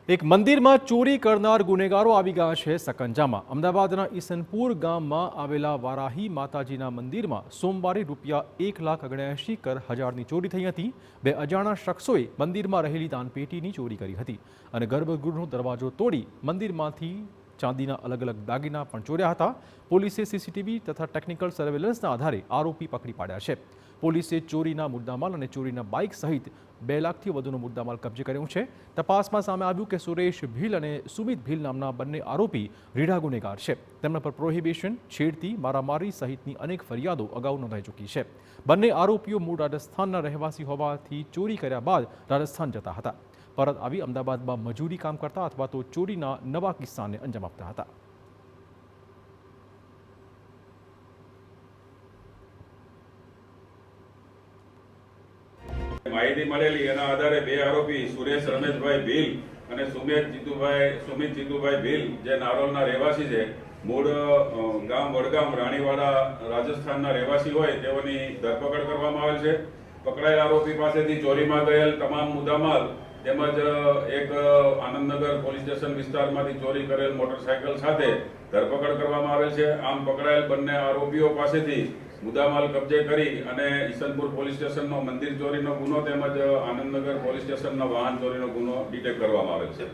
એક મંદિરમાં ચોરી કરનાર ગુનેગારો આવી ગયા છે સકંજામાં। અમદાવાદના ઈસનપુર ગામમાં આવેલા વારાહી માતાજીના મંદિરમાં સોમવારે ₹1,79,000ની ચોરી થઈ હતી। બે અજાણા શખ્સોએ મંદિરમાં રહેલી દાનપેટીની ચોરી કરી હતી અને ગર્ભગૃહનો દરવાજો તોડી મંદિરમાંથી ચાંદીના અલગ અલગ દાગીના પણ ચોર્યા હતા। પોલીસે સીસીટીવી તથા ટેકનિકલ સર્વેલન્સના આધારે આરોપી પકડી પાડ્યા છે। પોલીસે ચોરીના મુદ્દામાલ અને ચોરીના બાઇક સહિત 2 લાખથી વધુનો મુદ્દામાલ કબજે કર્યો છે। તપાસમાં સામે આવ્યું કે સુરેશ ભીલ અને સુમિત ભીલ નામના બંને આરોપી રીઢા ગુનેગાર છે। તેમના પર પ્રોહિબિશન, છેડતી, મારામારી સહિતની અનેક ફરિયાદો અગાઉ નોંધાઈ ચૂકી છે। બંને આરોપીઓ મૂળ રાજસ્થાનના રહેવાસી હોવાથી ચોરી કર્યા બાદ રાજસ્થાન જતા હતા। પરત આવી અમદાવાદમાં મજૂરી કામ કરતા અથવા તો ચોરીના નવા કિસ્સાને અંજામ આપતા હતા। માહિતી મળેલી એના આધારે બે આરોપી સુરેશ રમેશભાઈ ભીલ અને સુમિત જીતુભાઈ ભીલ જે નારોલના રહેવાસી છે, મૂળ ગામ વડગામ રાણીવાડા રાજસ્થાનના રહેવાસી હોય તેઓની ધરપકડ કરવામાં આવેલ છે। પકડાયેલ આરોપી પાસેથી ચોરીમાં ગયેલ તમામ મુદ્દામાલ તેમજ એક આનંદનગર પોલીસ સ્ટેશન વિસ્તારમાંથી ચોરી કરેલ મોટરસાયકલ સાથે ધરપકડ કરવામાં આવેલ છે। આમ પકડાયેલ બંને આરોપીઓ પાસેથી મુદ્દામાલ કબજે કરી અને ઈસનપુર પોલીસ સ્ટેશનનો મંદિર ચોરીનો ગુનો તેમજ આનંદનગર પોલીસ સ્ટેશનનો વાહન ચોરીનો ગુનો ડિટેક્ટ કરવામાં આવેલ છે।